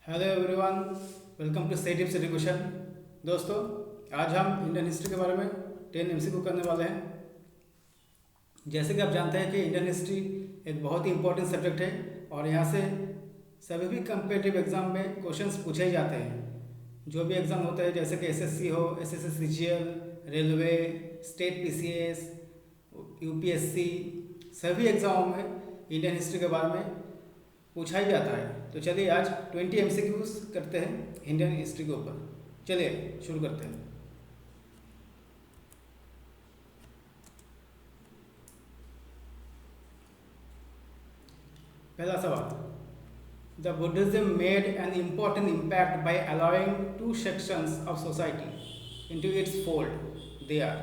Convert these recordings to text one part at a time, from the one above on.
Hello everyone, welcome to study tips education. दोस्तों, आज हम इंडियन हिस्ट्री के बारे में 10 एमसीक्यू करने वाले हैं। जैसे कि आप जानते हैं कि इंडियन हिस्ट्री एक बहुत ही इंपॉर्टेंट सब्जेक्ट है और यहाँ से सभी भी कम्पिटिटिव एग्जाम में क्वेश्चंस पूछे ही जाते हैं। जो भी एग्ज़ाम होता है, जैसे कि एसएससी हो, SSC CGL, railway, state PCS, UPSC, सभी एग्जामों में इंडियन हिस्ट्री के बारे में पूछा ही जाता है। तो चलिए आज 20 एमसीक्यूज करते हैं इंडियन हिस्ट्री के ऊपर। चलिए शुरू करते हैं। पहला सवाल, the Buddhism made an important impact by allowing two sections of society into its fold. They are,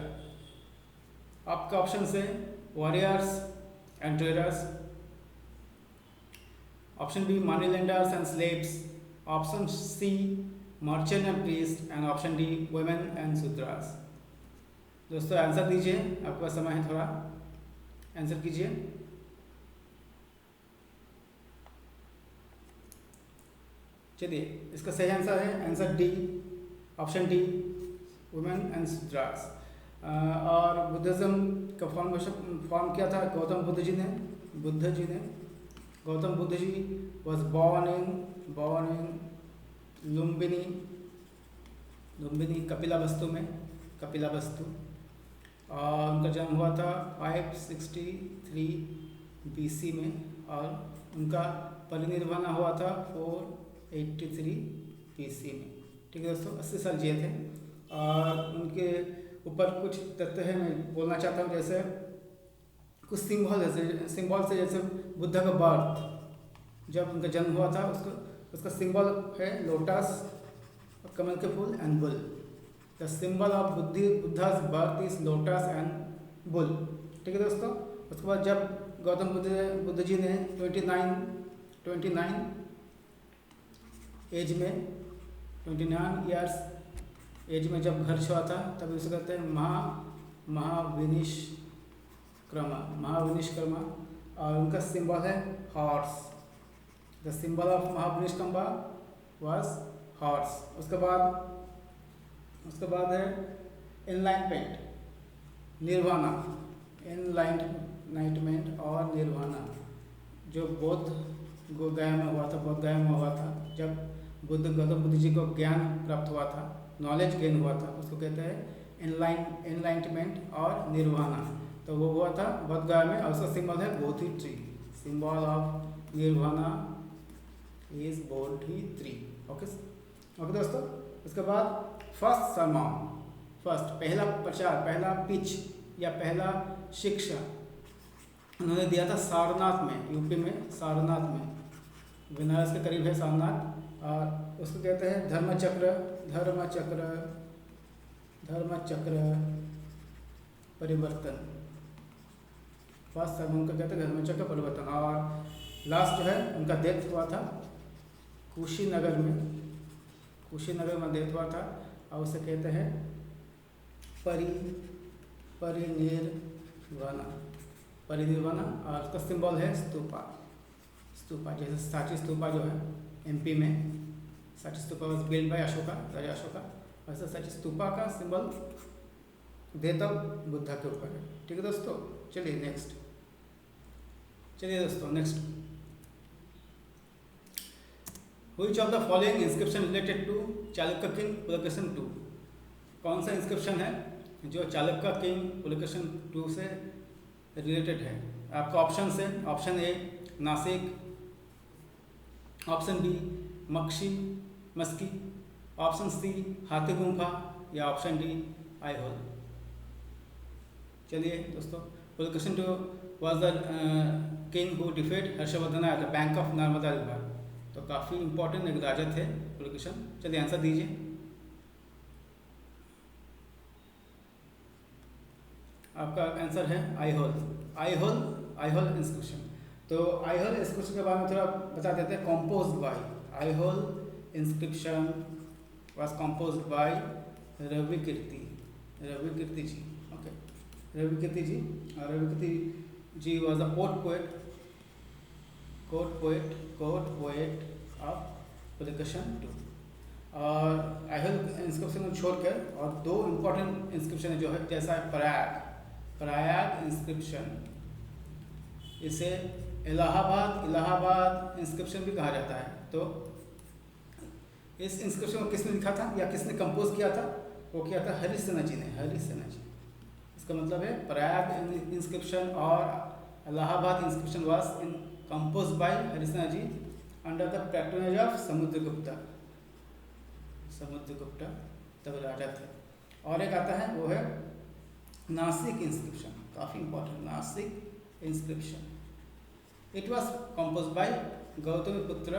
आपका ऑप्शन है warriors and traders, option B money lenders and slaves, option C merchant and priest, and option D women and Shudras. दोस्तों answer दीजिए, आपके पास समय है, थोड़ा answer कीजिए। चलिए, इसका सही आंसर है answer D, option D, women and Shudras. और बुद्धिज्म का फॉर्म किया था गौतम बुद्ध जी ने। Gautam Buddha ji was born in Lumbini कपिलावस्तु में, और उनका जन्म हुआ था 563 बीसी में, और उनका परिनिर्वाण हुआ था 483 बीसी में। ठीक है दोस्तों, 80 साल जिए थे। और उनके ऊपर कुछ तथ्य है, मैं बोलना चाहता हूँ। जैसे कुछ सिंबल से जैसे बुद्ध का बर्थ, जब उनका जन्म हुआ था, उसका सिंबल है लोटस, कमल के फूल and bull. The symbol of Buddha's birth is lotus and bull. ठीक है दोस्तों। उसके बाद जब गौतम बुद्ध जी ने 29 एज में, 29 ईयर्स एज में जब घर छोड़ा था, तभी उसे कहते हैं महाविनिष्क्रमा। और उनका सिंबल है horse. The symbol of Mahabhinishkramana was horse. उसके बाद है एनलाइटमेंट, निर्वाणा, एनलाइटमेंट और निर्वाणा, जो बौद्ध गया में हुआ था। जब गौतम बुद्ध जी को ज्ञान प्राप्त हुआ था, नॉलेज गेन हुआ था, उसको कहते हैं एनलाइटमेंट और निर्वाणा। तो वो हुआ था बोध गया में, और उसका सिंबल है Bodhi tree. Symbol of Nirvana is Bodhi tree. Okay दोस्तों। उसके बाद फर्स्ट सरमन, पहला प्रचार, पहला पिच या पहला शिक्षा उन्होंने दिया था सारनाथ में, यूपी में, सारनाथ में, बनारस के करीब है सारनाथ। और उसको कहते हैं धर्मचक्र परिवर्तन। फर्स्ट सरमन का कहते हैं धर्मचक्र परिवर्तन। और लास्ट जो है उनका डेथ हुआ था कुशीनगर में डेथ हुआ था, और उसे कहते हैं परिनिर्वाणा। और उसका सिंबल है स्तूपा। जैसे सांची स्तूपा जो है एमपी में, Sanchi Stupa was build by Raja Ashoka. वैसे सांची स्तूपा का सिंबल डेथ ऑफ बुद्धा के ऊपर है। ठीक है दोस्तों। चलिए next. Which of the following inscription related to Chalukya king Pulakeshin II? कौन सा इंस्क्रिप्शन है जो चालुक्य किंग पुलकेशन II से रिलेटेड है? आपका ऑप्शन है, option A Nashik, option B Maski, option C Hathi Gumpha, या ऑप्शन डी आईहोल। चलिए दोस्तों, Pulakeshin II was the king who defeated Harshavardhana at the bank of Narmada river. तो काफ़ी इंपॉर्टेंट एक राजा थे पुलकेशन। चलिए आंसर दीजिए। आपका आंसर है आईहोल इंस्क्रिप्शन। तो आईहोल इंस्क्रिप्शन के बारे में थोड़ा बता देते हैं। Composed by, Aihole inscription was composed by Ravikirti ji. Okay, Ravikirti ji was a court poet of Pulakeshin 2। और आइहोल इंस्क्रिप्शन को छोड़कर और दो इम्पोर्टेंट इंस्क्रिप्शन जो है, जैसा है प्रयाग इंस्क्रिप्शन, इसे इलाहाबाद इंस्क्रिप्शन भी कहा जाता है। तो इस इंस्क्रिप्शन को किसने लिखा था या किसने कंपोज किया था? वो किया था हरिसेना जी ने। इसका मतलब है प्रयाग इंस्क्रिप्शन और Allahabad inscription was compose by Harisena ji under the patronage of Samudragupta तब राजा थे। और एक आता है वो है नासिक इंस्क्रिप्शन, काफ़ी important, Nasik inscription. It was compose by Gautamiputra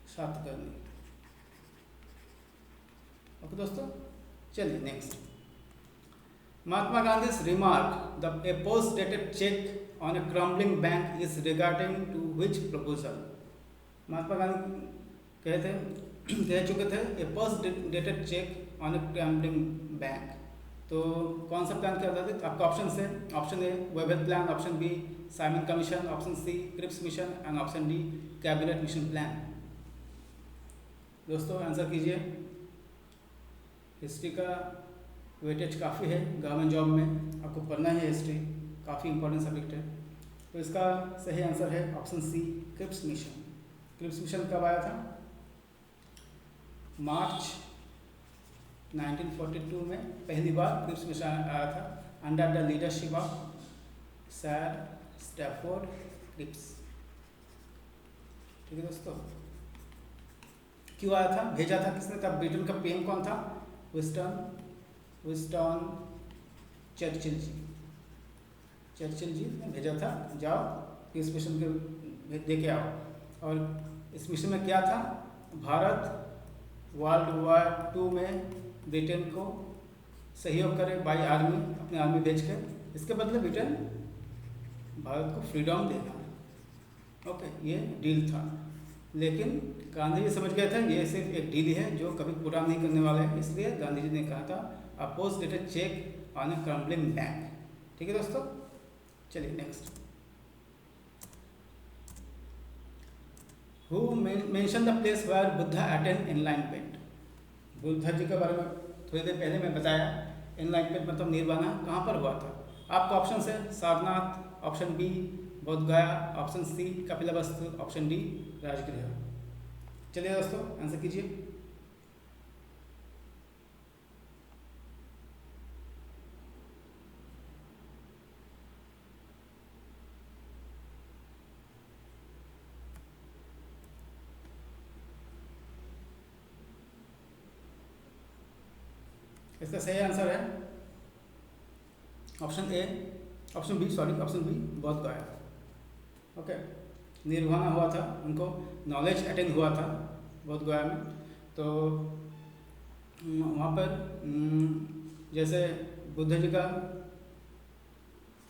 Satakarni. Okay दोस्तों, चलिए next. Mahatma Gandhi's remark, the post-dated check on a crumbling bank is regarding to which proposal? Mahatma Gandhi कह चुके थे a post-dated cheque on a crumbling bank. तो कौन सा प्लान किया था? आपका ऑप्शन है, option A Wavell plan, option B Simon commission, option C Cripps mission and option D cabinet mission plan. दोस्तों आंसर कीजिए। हिस्ट्री का वेटेज काफ़ी है गवर्नमेंट जॉब में, आपको पढ़ना है हिस्ट्री, काफ़ी इंपॉर्टेंट सब्जेक्ट है। तो इसका सही आंसर है option C Cripps mission. Cripps mission कब आया था? मार्च 1942 में पहली बार क्रिप्स मिशन आया था under the leadership of sir Stafford Cripps. ठीक है दोस्तों, क्यों आया था, भेजा था किसने? तब ब्रिटेन का पीएम कौन था? विंस्टन चर्चिल जी ने भेजा था, जाओ इस मिशन के दे के आओ। और इस मिशन में क्या था? भारत वर्ल्ड वॉर 2 में ब्रिटेन को सहयोग करे बाई आर्मी, अपनी आर्मी भेज कर, इसके बदले ब्रिटेन भारत को फ्रीडम देगा। ओके, ये डील था। लेकिन गांधी जी समझ गए थे ये सिर्फ एक डील है जो कभी पूरा नहीं करने वाला है, इसलिए गांधी जी ने कहा था a post dated cheque on a crumbling bank. ठीक है दोस्तों, चलिए next. Who mention the place where Buddha attained enlightenment? Buddha ji के बारे में थोड़ी देर पहले मैं बताया। एनलाइटमेंट मतलब निर्वाणा कहाँ पर हुआ था? आपका ऑप्शन है Sarnath, option B Bodh Gaya, option C Kapilavastu, option D Rajagriha. चलिए दोस्तों आंसर कीजिए। इसका सही आंसर है ऑप्शन बी बोध गया। ओके, निर्वाणा हुआ था, उनको नॉलेज अटेंड हुआ था बोध गया में। तो वहाँ पर जैसे बुद्ध जी का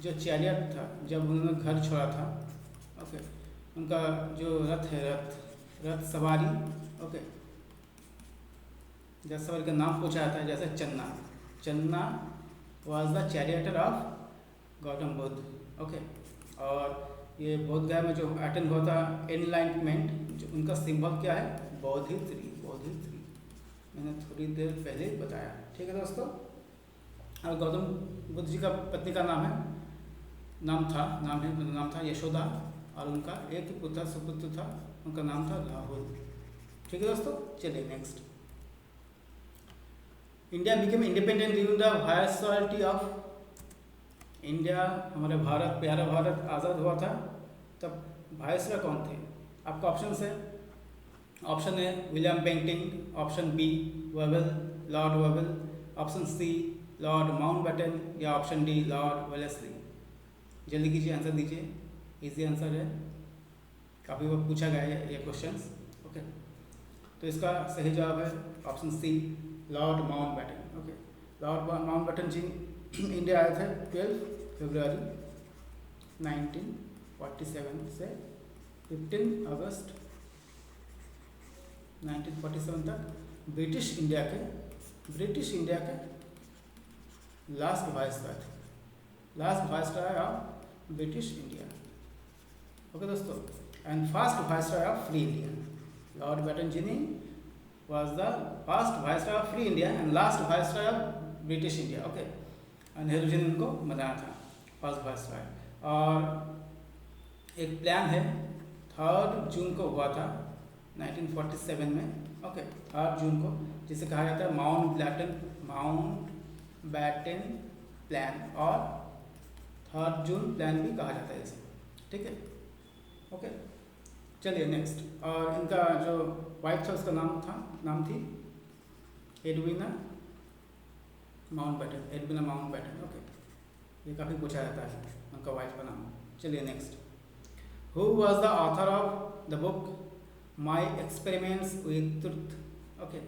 जो चैरियट था, जब उन्होंने घर छोड़ा था, ओके, उनका जो रथ है, रथ सवारी, ओके, रथ सवारी का नाम पूछा जाता है, जैसे Channa was the charioteer of Gautam Buddha. Okay, और ये बोध गया में जो अटेंड हुआ था एनलाइटमेंट, जो उनका सिंबल क्या है? बोधित्री। मैंने थोड़ी देर पहले बताया। ठीक है दोस्तों, और गौतम बुद्ध जी का पत्नी का नाम था यशोदा, और उनका एक पुत्र सुपुत्र था, उनका नाम था राहुल। ठीक है दोस्तों, चलिए next. India became independent during the viceroyalty of India. हमारे भारत, प्यारा भारत आज़ाद हुआ था, तब वायसरॉय कौन थे? आपका ऑप्शन है, option A William Bentinck, option B Lord Wavell, option C Lord Mountbatten, या ऑप्शन डी लॉर्ड वेलेस्ली। जल्दी कीजिए, आंसर दीजिए। इजी आंसर है, काफ़ी बार पूछा गया है ये क्वेश्चंस। ओके, तो इसका सही जवाब है option C Lord Mountbatten. Okay, Lord Mountbatten ji India आए थे 12 फरवरी 1947 से 15 अगस्त 1947 तक ब्रिटिश इंडिया के लास्ट वाइसरॉय थे, last viceroy of British India. Okay दोस्तों, and first viceroy of free India, Lord Batten जिनी was the first viceroy of free India and last viceroy of British India. Okay, Nehru ji ने उनको बनाया था first viceroy. और एक plan है 3 जून को हुआ था 1947 में, ओके 3 जून को, जिसे कहा जाता है माउंट बैटन प्लान, और 3 जून प्लान भी कहा जाता है इसे, ठीक है। ओके चलिए नेक्स्ट, और इनका जो वाइफ था उसका नाम थी एडविना माउंट बैटन, ओके, ये काफ़ी पूछा जाता है उनका वाइफ का नाम। चलिए next, who was the author of the book my experiments with truth, okay,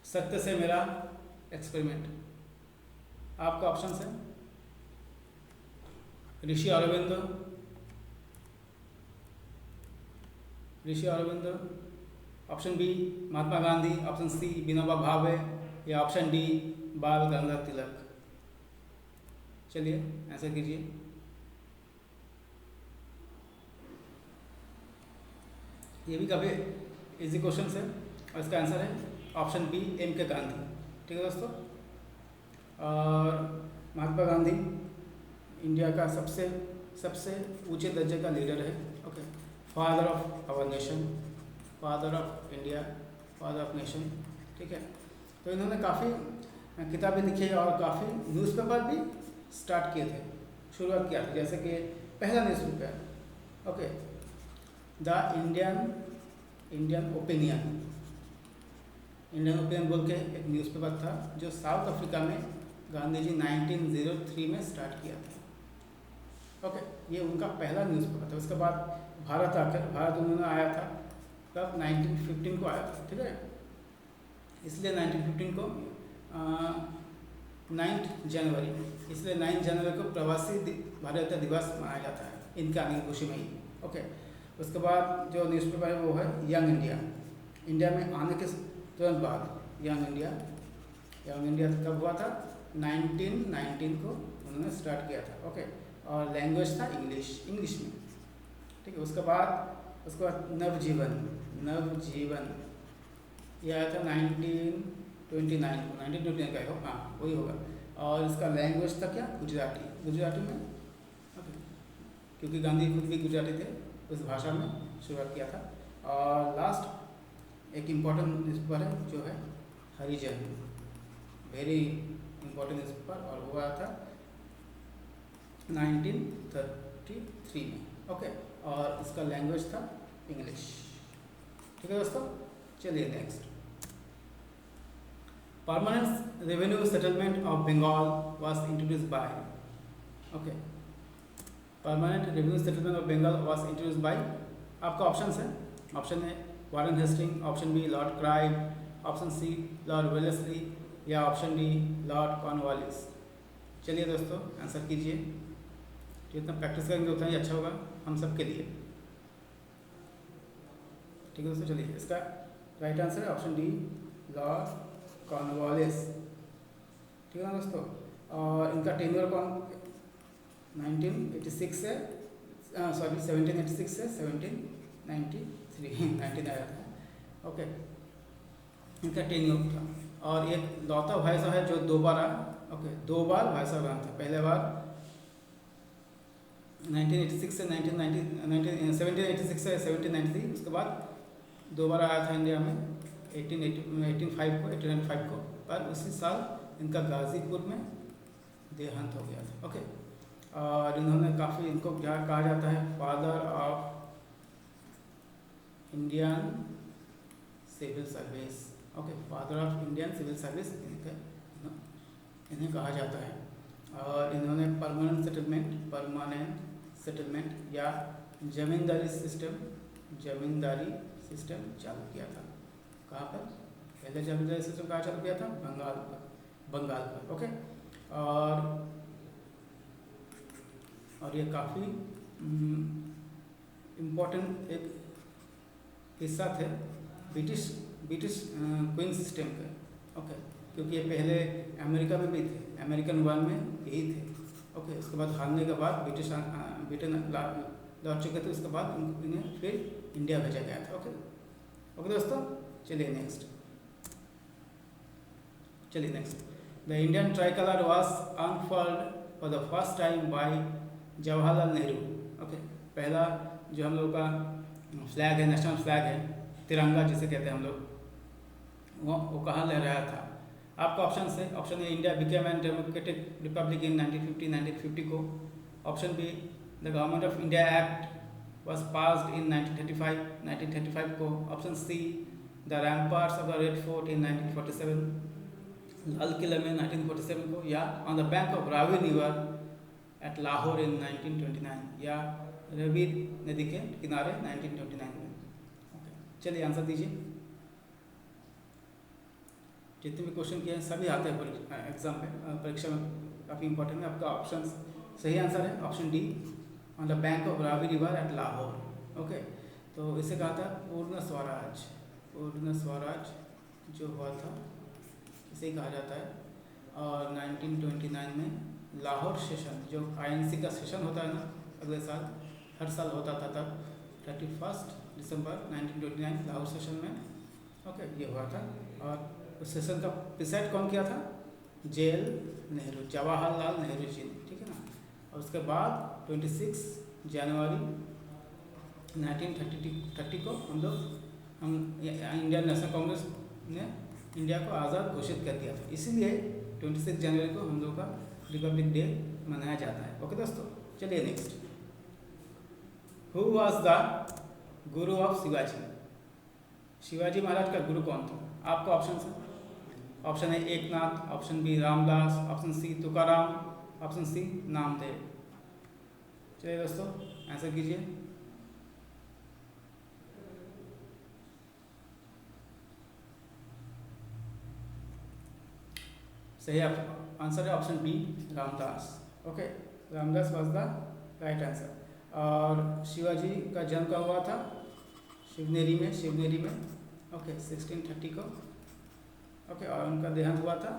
सत्य से मेरा एक्सपेरिमेंट। आपका ऑप्शन है ऋषि Arvind, option B Mahatma Gandhi, option C Vinoba Bhave, या ऑप्शन डी बाल गंगाधर तिलक। चलिए आंसर कीजिए। ये भी काफ़ी इजी क्वेश्चन है, और इसका आंसर है ऑप्शन बी M.K. गांधी, ठीक है दोस्तों। और महात्मा गांधी इंडिया का सबसे ऊंचे दर्जे का लीडर है, okay, father of our nation, father of India, father of nation, ठीक है। तो इन्होंने काफ़ी किताबें लिखी और काफ़ी न्यूज़पेपर भी स्टार्ट किए थे, शुरुआत किया था, जैसे कि पहला newspaper, okay, the Indian opinion बोल के एक न्यूज़पेपर था जो साउथ अफ्रीका में गांधी जी 1903 में स्टार्ट किया था, ओके, ये उनका पहला न्यूज़पेपर था। उसके बाद भारत उन्होंने आया था तब 1915 को आया था, ठीक है, इसलिए 1915 को 9 जनवरी, इसलिए 9 जनवरी को प्रवासी भारतीय दिवस मनाया जाता है इनके आने की खुशी में ही, ओके। उसके बाद जो न्यूज़पेपर है वो है यंग इंडिया में आने के तुरंत बाद यंग इंडिया कब हुआ था? 1919 को उन्होंने स्टार्ट किया था, ओके, और लैंग्वेज था इंग्लिश में, ठीक है। उसके बाद नवजीवन ये आया था 1929 का, हाँ वही होगा, और इसका लैंग्वेज था क्या? गुजराती में, ओके, क्योंकि गांधी खुद भी गुजराती थे, उस भाषा में शुरुआत किया था। और लास्ट एक इम्पॉर्टेंट न्यूज़पेपर है जो है हरिजन, वेरी इम्पोर्टेंट न्यूज़पेपर, और हुआ था 1933 में, ओके, और इसका लैंग्वेज था इंग्लिश, ठीक है दोस्तों। चलिए next, permanent revenue settlement of Bengal was introduced by, okay, permanent revenue settlement of Bengal was introduced by, आपका ऑप्शन है Warren Hastings, option B Lord Clive, option C Lord Wellesley, या ऑप्शन डी लॉर्ड कॉर्नवालिस। चलिए दोस्तों answer कीजिए, जितना practice करेंगे उतना ही अच्छा होगा हम सब के लिए, ठीक है दोस्तों। चलिए इसका राइट आंसर है ऑप्शन डी लॉर्ड कॉर्नवालिस, ठीक है ना दोस्तों। और इनका टेन्योर 1786 से 1793 19 आया था, ओके, इनका टेन्योर था। और एक लौता वायसरॉय है जो 2 बार आया, ओके, 2 बार वायसरॉय बना था, पहले बार 1986 से 1786 से 1793, उसके बाद 2 बार आया था इंडिया में 1895 को, पर उसी साल इनका गाजीपुर में देहांत हो गया था, ओके। और इन्होंने काफ़ी, इनको क्या कहा जाता है, father of Indian civil service, okay, father of Indian civil service इन्हें कहा जाता है। और इन्होंने परमानेंट सेटलमेंट या जमींदारी सिस्टम चालू किया था। कहाँ पर? पहले जमींदारी सिस्टम कहाँ चालू किया था? बंगाल पर, ओके। और ये काफ़ी इम्पोर्टेंट एक हिस्सा थे ब्रिटिश क्वीन सिस्टम के, ओके, क्योंकि ये पहले अमेरिका में भी थे, अमेरिकन वन में यही थे, ओके। उसके बाद हारने के बाद ब्रिटेन लौट चुके थे, उसके बाद इन्हें फिर इंडिया भेजा गया था। ओके ओके दोस्तों, चलिए next. The Indian tricolour was unfurled for the first time by Jawaharlal Nehru. Okay, पहला जो हम लोग का फ्लैग है, नेशनल फ्लैग है, तिरंगा जिसे कहते हैं हम लोग, वो कहाँ लहराया था? आपका ऑप्शन है, option A India became an democratic republic in 1950 को। Option B the government of India act was passed in 1935 को। Option C the ramparts of the red fort in 1947, Lal Qila में 1947 को, या on the bank of Ravi river at Lahore in 1929, या रवि नदी के किनारे 1929 में। ओके, चलिए आंसर दीजिए। जितने भी क्वेश्चन किए हैं सभी आते हैं एग्जाम में, परीक्षा में काफ़ी इंपॉर्टेंट है। आपका ऑप्शन सही आंसर है option D, on the bank of Ravi river at Lahore. Okay, तो इसे कहा था पूर्ण स्वराज। पूर्ण स्वराज जो हुआ था इसे ही कहा जाता है। और 1929 में लाहौर सेशन, जो INC का सेशन होता है ना अगले साल, हर साल होता था तब 31 दिसंबर 1929 लाहौर सेशन में। ओके, ये हुआ था। और उस सेशन का प्रिसाइड कौन किया था? JL नेहरू, जवाहरलाल नेहरू जी ने, ठीक है ना। और उसके बाद 26 जनवरी 1930 को हम इंडियन नेशनल कांग्रेस ने इंडिया को आज़ाद घोषित कर दिया था। इसीलिए 26 जनवरी को हम लोग का रिपब्लिक डे मनाया जाता है। ओके दोस्तों, चलिए next. Who was the guru of Shivaji? Shivaji Maharaj का गुरु कौन था? आपका ऑप्शन है, option A Eknath, option B Ramdas, option C Tukaram, option C Namdev. चलिए दोस्तों आंसर कीजिए। सही आंसर है option B Ramdas. Okay, Ramdas was the right answer. और शिवाजी का जन्म कब हुआ था? शिवनेरी में। ओके, 1630 को। ओके, और उनका देहांत हुआ था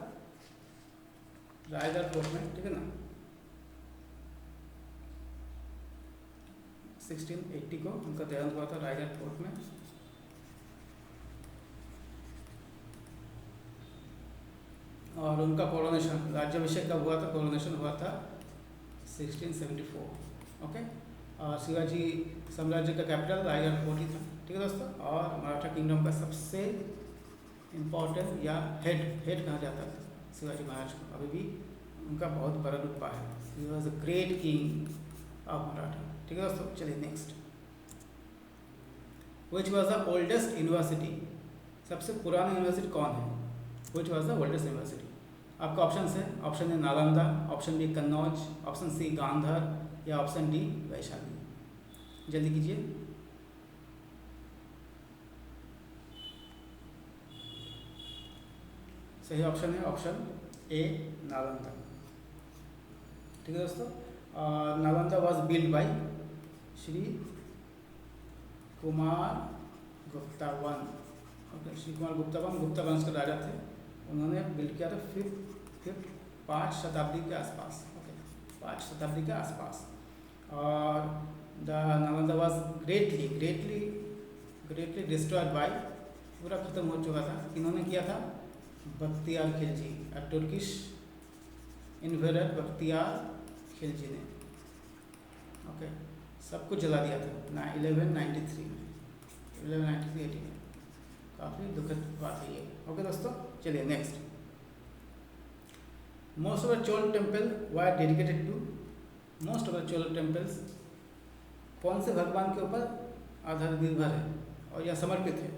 रायगढ़ फोर्ट में, ठीक है ना, 1680 को उनका देहांत हुआ था रायगढ़ फोर्ट में। और उनका कोरोनेशन, राज्याभिषेक कब हुआ था? कोरोनेशन हुआ था 1674। ओके, और शिवाजी साम्राज्य का कैपिटल रायगढ़ फोर्ट ही था, ठीक है दोस्तों। और मराठा किंगडम का सबसे इम्पोर्टेंट या हेड कहा जाता था शिवाजी महाराज को, अभी भी उनका बहुत बड़ा रुतबा है। He was a great king of Maratha, ठीक है दोस्तों। चलिए next. Which was the oldest university? सबसे पुरानी यूनिवर्सिटी कौन है? Which was the oldest university? आपका ऑप्शन है, option A Nalanda, option B Kannauj, option C Gandhar, या ऑप्शन डी वैशाली। जल्दी कीजिए। सही ऑप्शन है ऑप्शन ए नालंदा, ठीक है दोस्तों। Nalanda was build by Shri Kumar Gupta one. Okay, Shri Kumar Gupta one Gupta वंश के राजा थे, उन्होंने बिल्ड किया था 5th शताब्दी के आसपास। ओके, 5th शताब्दी के आसपास। और the Nalanda was greatly destroyed by, पूरा खत्म हो चुका था। इन्होंने किया था बख्तियार खिलजी, तुर्किश इन्वेडर बख्तियार खिलजी ने। ओके, सब कुछ जला दिया था 1193 में, 1193 में। काफ़ी दुखद बात है ये। ओके दोस्तों, चलिए next. Most of the Chola temple were dedicated to? Most of the Chola temples कौन से भगवान के ऊपर आधार निर्भर है और यह समर्पित है?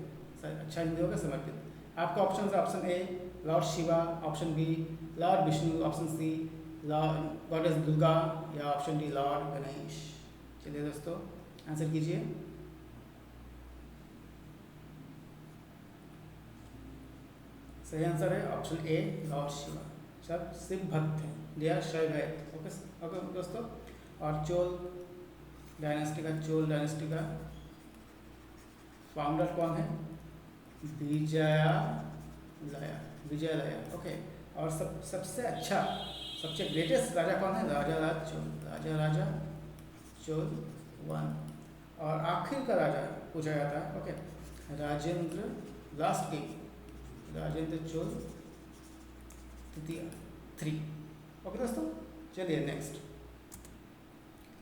अच्छा हिंदी होगा, समर्पित। आपका ऑप्शन है, option A lord Shiva, option B lord Vishnu, option C lord goddess Durga, या ऑप्शन डी लॉर्ड गणेश। चलिए दोस्तों आंसर कीजिए। सही आंसर है ऑप्शन ए लॉर्ड शिवा। सब शिव भक्त हैं, दे आर शैव भक्त। ओके ओके दोस्तों। और चोल डायनेस्टी का फाउंडर कौन है? विजयालया। ओके, और सबसे ग्रेटेस्ट राजा कौन है? राजा चोल वन। और आखिर का राजा पूछा जाता है, okay, Rajendra, last king Rajendra Chola तृतीय, 3। ओके दोस्तों, चलिए next.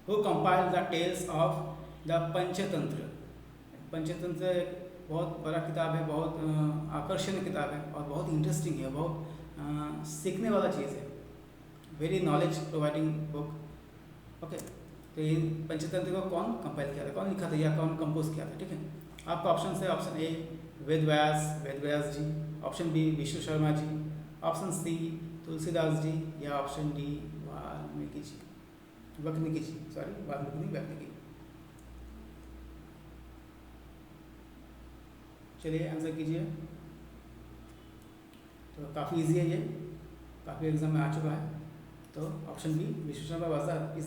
Who compile the tales of the Panchatantra. Panchatantra एक बहुत बड़ा किताब है, बहुत आकर्षणीय किताब है और बहुत इंटरेस्टिंग है, बहुत सीखने वाला चीज़ है, very knowledge providing book. Okay, तो ये पंचतंत्र को कौन कंपाइल किया था, कौन लिखा था या कौन कंपोज किया था, ठीक है। आपका ऑप्शन है, option A Ved Vyas ji, option B Vishnu Sharma ji, option C Tulsidas ji, या ऑप्शन डी वाल्मीकि जी, वाल्मीकि। चलिए आंसर कीजिए। तो काफ़ी इजी है ये, काफ़ी एग्जाम में आ चुका है। तो option B Vishnu Sharma is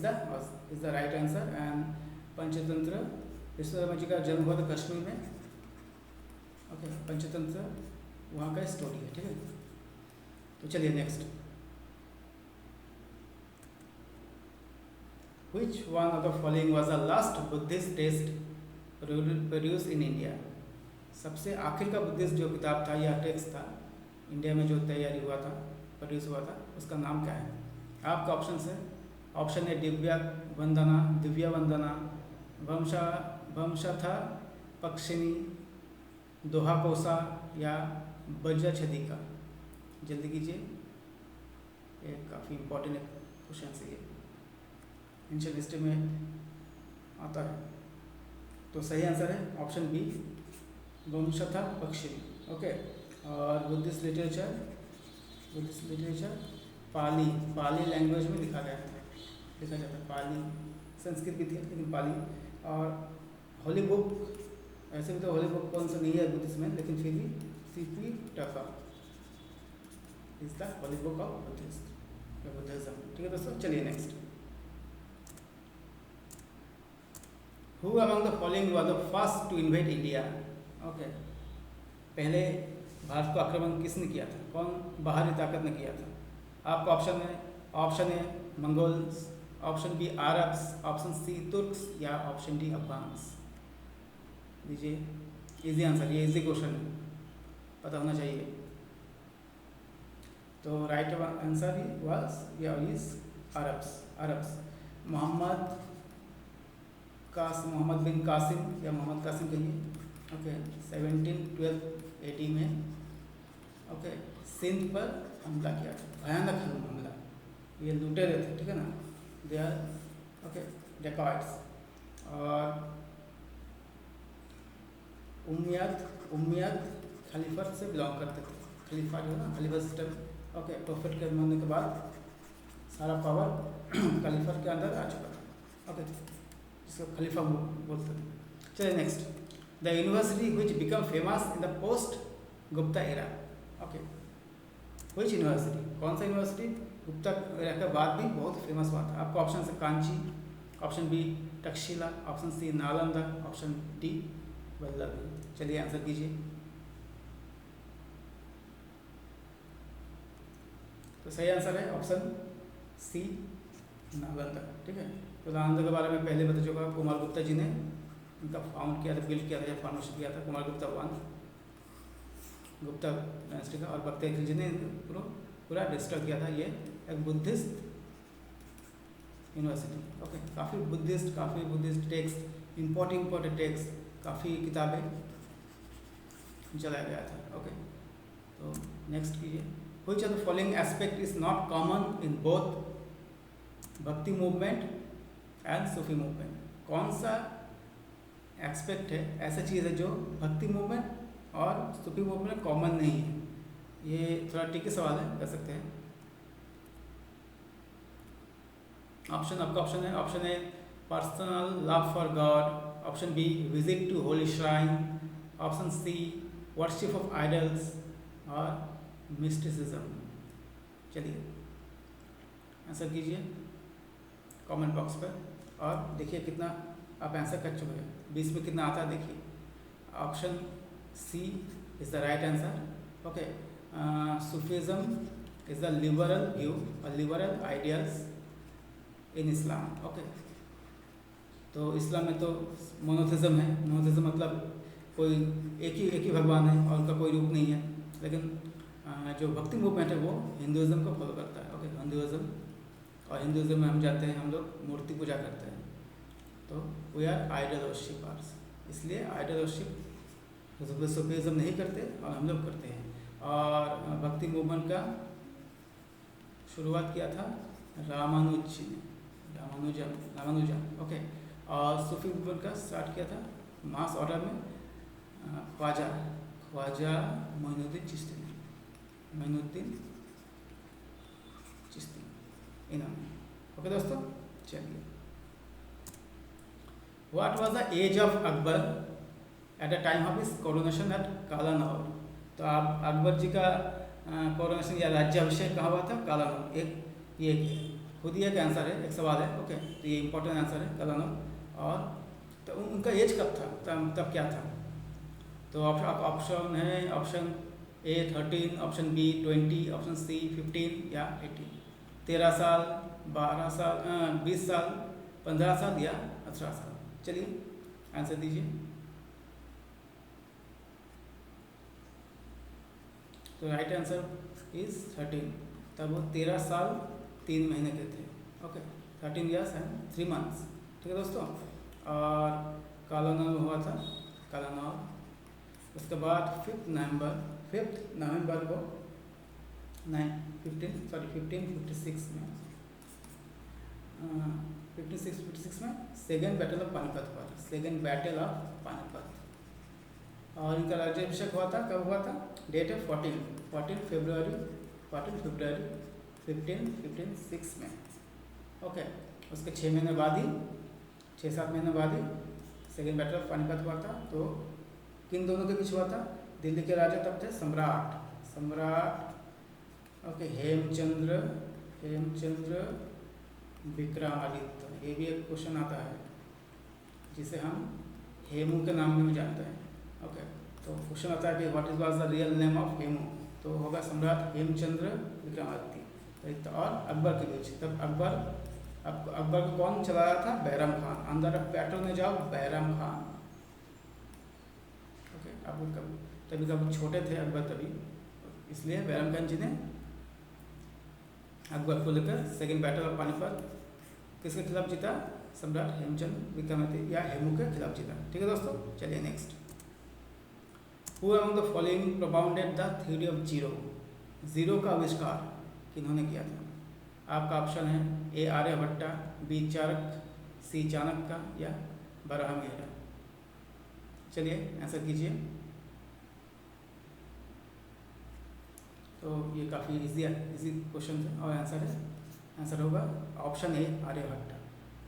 the right answer. And Panchatantra, Vishnu Sharma ji का जन्म हुआ था कश्मीर में। ओके, पंचतंत्र वहाँ का स्टोरी है, ठीक है। तो चलिए next. Which one of the following was the last Buddhist text produced in India? सबसे आखिर का बुद्धिस्ट जो किताब था या टेक्स्ट था इंडिया में जो तैयारी हुआ था, प्रोड्यूस हुआ था, उसका नाम क्या है? आपका ऑप्शन है, ऑप्शन ए दिव्या वंदना, वंशथा पक्षिणी, दोहा कोसा, या वज्रछदिका। जल्दी कीजिए, ये काफ़ी इंपॉर्टेंट क्वेश्चन है, ये एंशिएंट हिस्ट्री में आता है। तो सही आंसर है ऑप्शन बी वंशथा पक्षिणी। ओके, और बुद्धिस्ट लिटरेचर पाली लैंग्वेज में लिखा जाता है। पाली, संस्कृत भी थी लेकिन पाली। और होली बुक, ऐसे भी तो होली बुक कौन सा नहीं है बुद्धिस्ट में, लेकिन फिर भी Tripitaka is the holy book of Buddhism, ठीक है दोस्तों। चलिए next. Who among the following was the first to invade India? Okay, पहले भारत को आक्रमण किसने किया था, कौन बाहरी ताकत ने किया था? आपका ऑप्शन है Mongols, option B Arabs, option C Turks, या ऑप्शन डी अफगान्स। दीजिए इजी आंसर, ये इजी क्वेश्चन है, पता होना चाहिए। तो right answer is Arabs. Mohammad bin Qasim या मोहम्मद कासिम कहिए। ओके, 1712 AD में ओके सिंध पर हमला किया था, भयानक हमला। ये लुटेरे थे, ठीक है ना, दे आर ओके डेकॉइट्स। और उम्मयद खलीफत से बिलोंग करते थे। खलीफा जो है ना, खलीफा सिस्टम। ओके, प्रोफेट के मरने के बाद सारा पावर खलीफा के अंदर आ चुका था। ओके, जिसको खलीफा बोलते थे। चलिए next. The university which become famous in the post Gupta era. Okay, which university, कौन सा यूनिवर्सिटी गुप्ता एरा के बाद भी बहुत फेमस हुआ था? आपका ऑप्शन है Kanchi, option B Taxila, option C Nalanda, option D Vallabhi. चलिए आंसर कीजिए। तो सही आंसर है ऑप्शन सी नालंदा, ठीक है। तो नालंदा के बारे में पहले बता चुका, कुमार गुप्ता जी ने इनका फाउंड किया था, बिल्ड किया था या फाउंडेशन किया था, कुमार गुप्ता वन, गुप्ता डायनेस्टी का। और बख्तियार खिलजी ने पूरा डिस्ट्रॉय किया था। ये एक बुद्धिस्ट यूनिवर्सिटी। ओके, काफ़ी बुद्धिस्ट टेक्स्ट, इम्पोर्टेंट टेक्स्ट, काफ़ी किताबें चलाया गया था। ओके, तो नेक्स्ट कीजिए। Which of the following aspect is not common in both भक्ति मूवमेंट एंड सूफी मूवमेंट? कौन सा एस्पेक्ट है, ऐसा चीज़ है जो भक्ति मूवमेंट और सूफी मूवमेंट कॉमन नहीं है? ये थोड़ा ट्रिकी सवाल है, कर सकते हैं। आपका ऑप्शन है personal love for God, option B visit to holy shrine, option C worship of idols, और मिस्टिसिज्म। चलिए आंसर कीजिए कमेंट बॉक्स पर, और देखिए कितना आप आंसर कर चुके हैं। 20 में कितना आता है देखिए। Option C is the right answer. Okay, Sufism is the liberal view और liberal ideals in Islam. Okay, तो इस्लाम में तो मोनोथिज्म है। मोनोथिज्म मतलब कोई एक ही भगवान है और उनका कोई रूप नहीं है। लेकिन जो भक्ति मूवमेंट है वो हिंदुज़म को फॉलो करता है। ओके, हिंदुज़म, और हिंदुज़म में हम जाते हैं, हम लोग मूर्ति पूजा करते हैं। तो वी आर आइडल वर्शिपर्स, इसलिए आइडल वर्शिप सुफीज़म नहीं करते और हम लोग करते हैं। और भक्ति मूवमेंट का शुरुआत किया था रामानुज जी ने, रामानुजा। ओके, और सूफी मूवमेंट का स्टार्ट किया था मास ऑर्डर में ख्वाजा मोइनुद्दीन चिश्ती ने, इन्होंने। ओके दोस्तों, चलिए, what was the age of Akbar at the time of his coronation at Kalanaur. तो आप अकबर जी का कोरोनेशन या राज्याभिषेक कहाँ हुआ था? कालानौर। ये खुद ही एक आंसर है, एक सवाल है। ओके, तो ये इंपॉर्टेंट आंसर है, कालानौर। और तो उनका एज कब था, तब क्या था? तो ऑप्शन है, option A 13, option B 20, option C 15 या 18। 13 साल, 12 साल, 20 साल, 15 साल या 18 साल। चलिए आंसर दीजिए। तो राइट आंसर इज 13। तब वो 13 साल 3 महीने के थे। Okay, 13 years and 3 months. ठीक है दोस्तों। और कालानौर हुआ था, कालानौर। उसके बाद 5 नवंबर को 1556 में 1556 में सेकेंड बैटल ऑफ पानीपत हुआ था, सेकेंड बैटल ऑफ पानीपत। और इनका राज्याभिषेक हुआ था, कब हुआ था? डेट है 14 फरवरी 1556 में। ओके, उसके 6 महीने बाद ही, 6-7 महीने बाद ही सेकेंड बैटल ऑफ पानीपत हुआ था। तो किन दोनों के बीच हुआ था? दिल्ली के राजा तब थे सम्राट। ओके, हेमचंद्र विक्रमादित्य। ये भी एक क्वेश्चन आता है जिसे हम हेमू के नाम में जानते हैं। ओके, तो क्वेश्चन आता है कि what is was the real name of Hemu. तो होगा सम्राट हेमचंद्र विक्रमादित्य और अकबर के बीच। तब अकबर को कौन चला रहा था? बैरम खान। अंदर पैटर्न में जाओ, बैरम खान। ओके, अब तभी कब छोटे थे अकबर, तभी इसलिए बैरम खान जी ने अकबर को लेकर सेकेंड बैटल ऑफ पानीपत किसके खिलाफ जीता? सम्राट हेमचंद विक्रमादित्य या हेमू के खिलाफ जीता। ठीक है दोस्तों, चलिए next. Who among the following propounded the theory of zero का आविष्कार किन्होंने किया था? आपका ऑप्शन है ए आर्यभट्टा, बी चाणक्य, सी चाणक्य या बराहमिहिर। चलिए आंसर कीजिए। तो ये काफ़ी इजी क्वेश्चन है और आंसर होगा ऑप्शन ए आर्यभट्ट।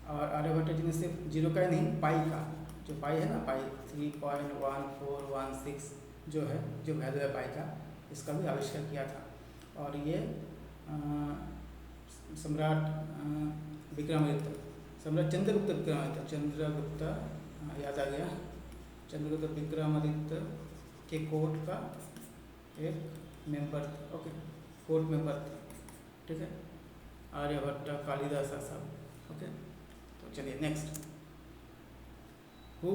और आर्यभट्ट जी ने सिर्फ जीरो का ही नहीं, पाई का, जो पाई है ना, पाई 3.1416 जो है, जो वैल्यू है पाई का, इसका भी आविष्कार किया था। और ये सम्राट विक्रमादित्य, सम्राट चंद्रगुप्त याद आ गया, चंद्रगुप्त विक्रमादित्य के कोर्ट का एक मेंबर थे। ओके, कोर्ट मेंबर थे। ठीक है, आर्यभट्ट, कालिदास सब। ओके, तो चलिए next. Who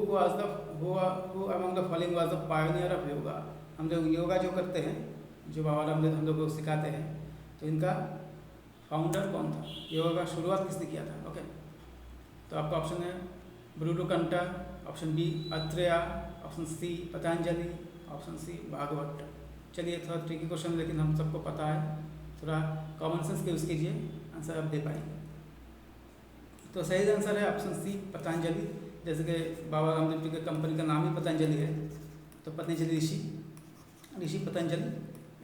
among the following was the Pioneer of yoga. हम लोग योगा जो करते हैं, जो बाबा रामदेव हम लोग को सिखाते हैं, तो इनका फाउंडर कौन था? योगा का शुरुआत किसने किया था? ओके, तो आपका ऑप्शन है ब्रूडुकंटा, option B Atreya, option C Patanjali, option C Bhagwat. चलिए थोड़ा ट्रिकी क्वेश्चन, लेकिन हम सबको पता है, थोड़ा कॉमन सेंस के यूज़ कीजिए, आंसर आप दे पाएंगे। तो सही आंसर है ऑप्शन सी पतंजलि। जैसे कि बाबा रामदेव जी की कंपनी का नाम ही पतंजलि है, तो पतंजलि ऋषि पतंजलि,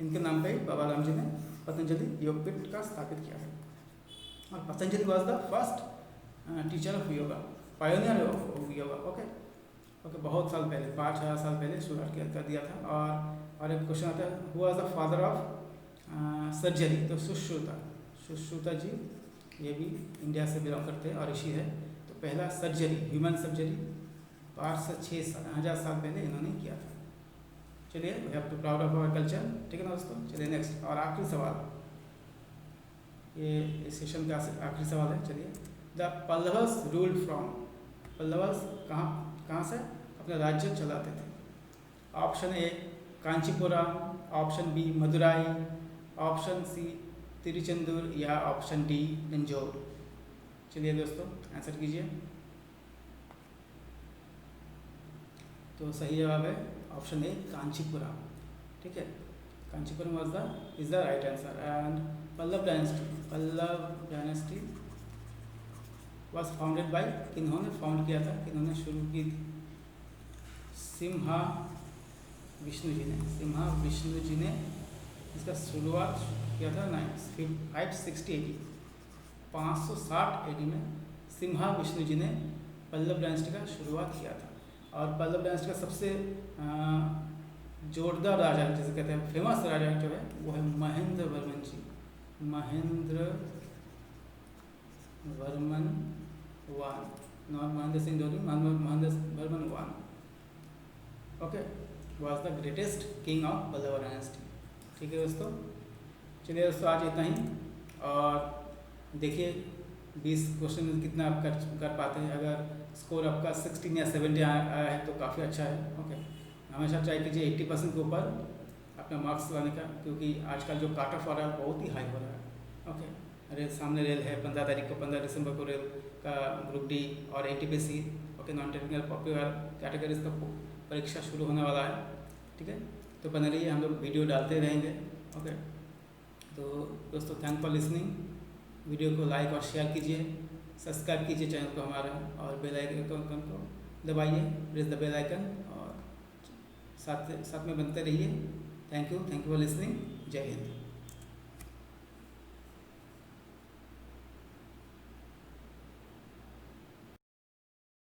इनके नाम पे बाबा राम जी ने पतंजलि योगपीठ का स्थापित किया है। और Patanjali was the first teacher of yoga, pioneer of yoga. Okay, बहुत साल पहले, 5,000 साल पहले शुरुआत कर दिया था। और एक क्वेश्चन आता है, who was the father of surgery. तो सुश्रुता जी, ये भी इंडिया से बिलोंग करते हैं और ऋषि है। तो पहला सर्जरी, ह्यूमन सर्जरी 5 से 6,000 साल पहले इन्होंने किया था। चलिए, we have to proud of our culture. ठीक है ना दोस्तों, चलिए नेक्स्ट और आखिरी सवाल, ये इस सेशन का आखिरी सवाल है। चलिए, the Pallavas ruled from Pallavas कहाँ से अपना राज्य चलाते थे? Option A Kanchipuram, option B Madurai, option C Tiruchendur या ऑप्शन डी तंजौर। चलिए दोस्तों आंसर कीजिए। तो सही जवाब है ऑप्शन ए कांचीपुरम। ठीक है, Kanchipuram is the right answer. And Pallava dynasty was founded by, किन्होंने फाउंड किया था, किन्होंने शुरू की थी? सिम्हा विष्णु जी ने इसका शुरुआत किया था 560 AD में सिम्हा विष्णु जी ने पल्लव डायनेस्टी का शुरुआत किया था। और पल्लव डायनेस्टी का सबसे जोरदार राजा जिसे कहते हैं फेमस राजा जो है वो है Mahendra Varman ji, Mahendra Varman one, not Mahendra Singh Dhoni, Mahendra Varman one. Okay, was the greatest king of Pallava dynasty. ठीक है दोस्तों, चलिए दोस्तों आज इतना ही। और देखिए 20 क्वेश्चन में कितना आप कर पाते हैं। अगर स्कोर आपका 16 या 17 आया है तो काफ़ी अच्छा है। ओके, हमेशा ट्राई कीजिए 80% के ऊपर अपना मार्क्स लाने का, क्योंकि आजकल जो काट ऑफ हो रहा है बहुत ही हाई हो रहा है। ओके, अरे सामने रेल है 15 तारीख को, 15 दिसंबर को रेल का ग्रुप डी और NTPC okay non technical popular categories का परीक्षा शुरू होने वाला है। ठीक है, तो बने रहिए, हम लोग वीडियो डालते रहेंगे। ओके, तो दोस्तों थैंक फॉर लिसनिंग। वीडियो को लाइक और शेयर कीजिए, सब्सक्राइब कीजिए चैनल को हमारा, और बेल आइकन को दबाइए, प्रेस द बेल आइकन, और साथ में बनते रहिए। Thank you for listening. जय हिंद।